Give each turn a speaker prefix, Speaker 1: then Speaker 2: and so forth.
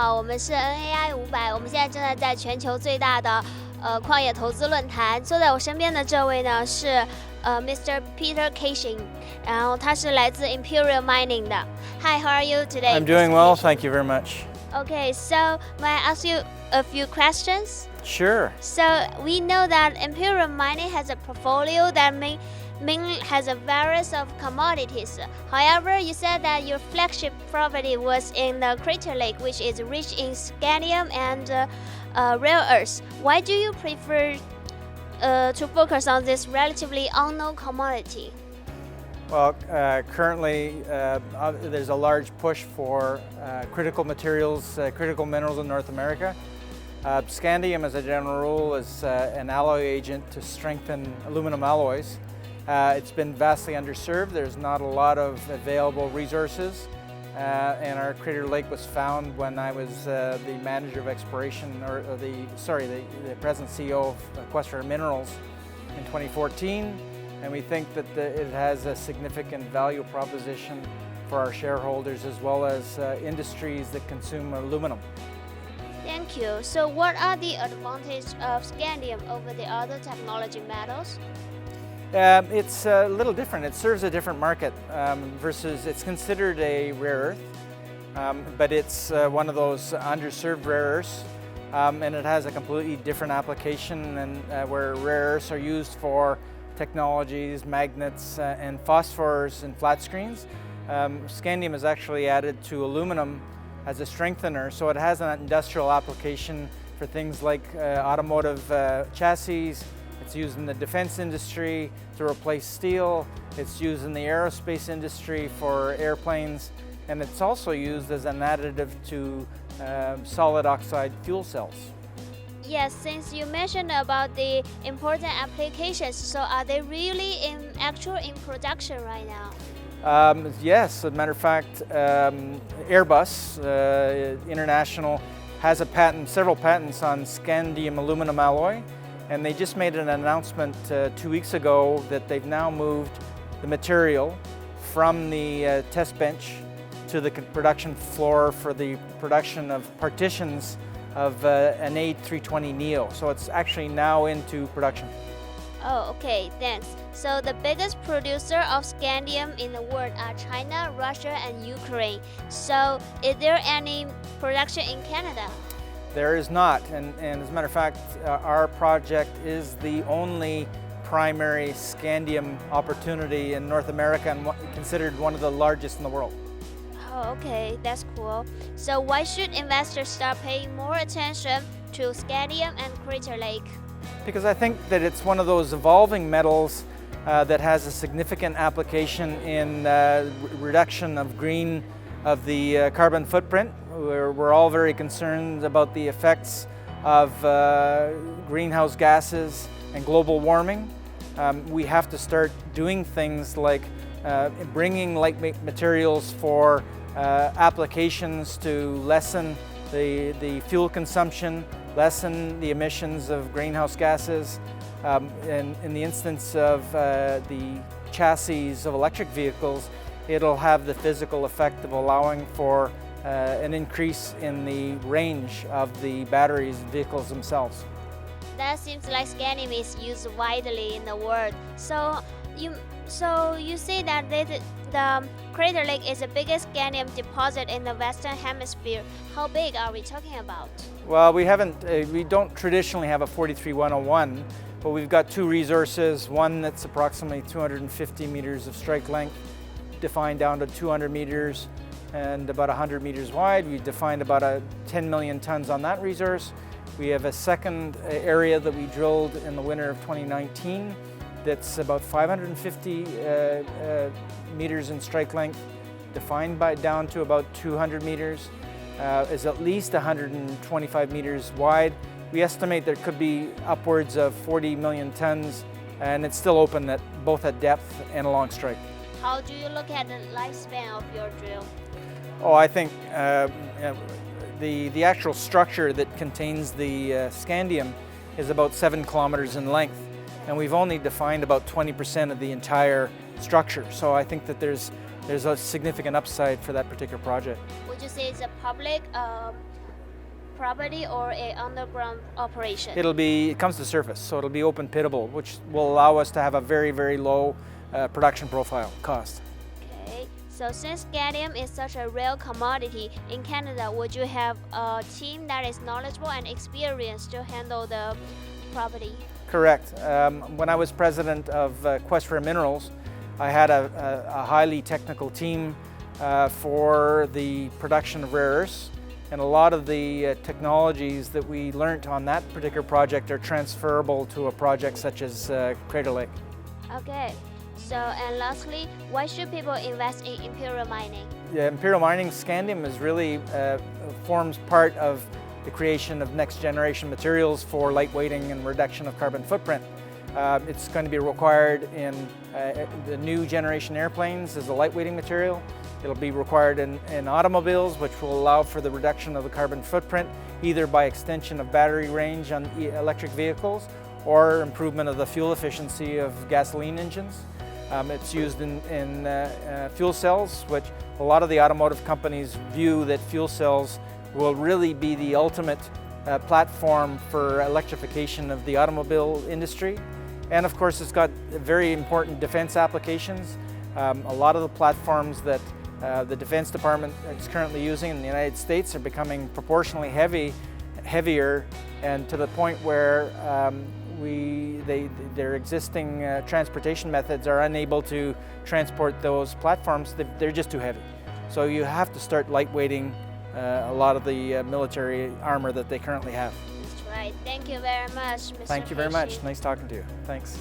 Speaker 1: 好，我们是 NAI 500，我们现在正在全球最大的矿业投资论坛。坐在我身边的这位呢是Mr. Peter Cashin， 然后他是来自 Imperial Mining 的。Hi, how are you today?
Speaker 2: I'm doing well, thank you very much.
Speaker 1: Okay, so may I ask you a few questions?
Speaker 2: Sure.
Speaker 1: So we know that Imperial Mining has a portfolio that mainly has a variety of commodities. However, you said that your flagship property was in the Crater Lake, which is rich in scandium and rare earths. Why do you prefer to focus on this relatively unknown commodity?
Speaker 2: Well, currently there's a large push for critical materials, critical minerals in North America. Scandium, as a general rule, is an alloy agent to strengthen aluminum alloys. It's been vastly underserved. There's not a lot of available resources, and our Crater Lake was found when I was the manager of exploration, or the present CEO of Equestria Minerals in 2014, and we think that it has a significant value proposition for our shareholders as well as industries that consume aluminum.
Speaker 1: Thank you. So what are the advantages of scandium over the other technology metals?
Speaker 2: It's a little different. It serves a different market versus it's considered a rare earth, but it's one of those underserved rare earths, and it has a completely different application than where rare earths are used for technologies, magnets, and phosphors and flat screens. Scandium is actually added to aluminum as a strengthener, so it has an industrial application for things like automotive chassis. It's used in the defense industry to replace steel. It's used in the aerospace industry for airplanes, and it's also used as an additive to solid oxide fuel cells.
Speaker 1: Yes, since you mentioned about the important applications, so are they really in production right now?
Speaker 2: Yes, as a matter of fact, Airbus International has several patents on scandium aluminum alloy, and they just made an announcement 2 weeks ago that they've now moved the material from the test bench to the production floor for the production of partitions of an A320neo. So it's actually now into production.
Speaker 1: Oh, okay, thanks. So the biggest producer of scandium in the world are China, Russia, and Ukraine. So is there any production in Canada?
Speaker 2: There is not, and as a matter of fact, our project is the only primary scandium opportunity in North America and considered one of the largest in the world.
Speaker 1: Oh, okay, that's cool. So why should investors start paying more attention to scandium and Crater Lake?
Speaker 2: Because I think that it's one of those evolving metals that has a significant application in reduction of the carbon footprint. We're all very concerned about the effects of greenhouse gases and global warming. We have to start doing things like bringing lightweight materials for applications to lessen the fuel consumption, lessen the emissions of greenhouse gases. In the instance of the chassis of electric vehicles, it'll have the physical effect of allowing for an increase in the range of the batteries and vehicles themselves.
Speaker 1: That seems like scandium is used widely in the world. So you say that the Crater Lake is the biggest scandium deposit in the Western Hemisphere. How big are we talking about?
Speaker 2: Well, we don't traditionally have a 43101, but we've got two resources. One that's approximately 250 meters of strike length, defined down to 200 meters and about 100 meters wide. We defined about 10 million tons on that resource. We have a second area that we drilled in the winter of 2019 that's about 550 meters in strike length, defined down to about 200 meters, is at least 125 meters wide. We estimate there could be upwards of 40 million tons, and it's still open both at depth and along strike.
Speaker 1: How do you look at the lifespan of your drill?
Speaker 2: Oh, I think the actual structure that contains the scandium is about 7 kilometers in length, and we've only defined about 20% of the entire structure. So I think that there's a significant upside for that particular project.
Speaker 1: Would you say it's a public property or a underground operation?
Speaker 2: It comes to surface, so it'll be open pittable, which will allow us to have a very, very low production profile cost.
Speaker 1: Okay, so since scandium is such a rare commodity in Canada, would you have a team that is knowledgeable and experienced to handle the property?
Speaker 2: Correct. When I was president of Quest Rare Minerals, I had a highly technical team for the production of rare earths, and a lot of the technologies that we learnt on that particular project are transferable to a project such as Crater Lake.
Speaker 1: Okay, so and lastly, why should people invest in Imperial Mining?
Speaker 2: Yeah, Imperial Mining scandium is really forms part of the creation of next generation materials for lightweighting and reduction of carbon footprint. It's going to be required in the new generation airplanes as a lightweighting material. It'll be required in automobiles, which will allow for the reduction of the carbon footprint, either by extension of battery range on electric vehicles or improvement of the fuel efficiency of gasoline engines. It's used in fuel cells, which a lot of the automotive companies view that fuel cells will really be the ultimate platform for electrification of the automobile industry. And of course, it's got very important defense applications. A lot of the platforms that the Defense Department is currently using in the United States are becoming proportionally heavier, and to the point where their existing transportation methods are unable to transport those platforms. They're just too heavy. So you have to start lightweighting a lot of the military armor that they currently have.
Speaker 1: That's right. Thank you very much, Mr.
Speaker 2: Thank you very much.
Speaker 1: Fishy.
Speaker 2: Nice talking to you. Thanks.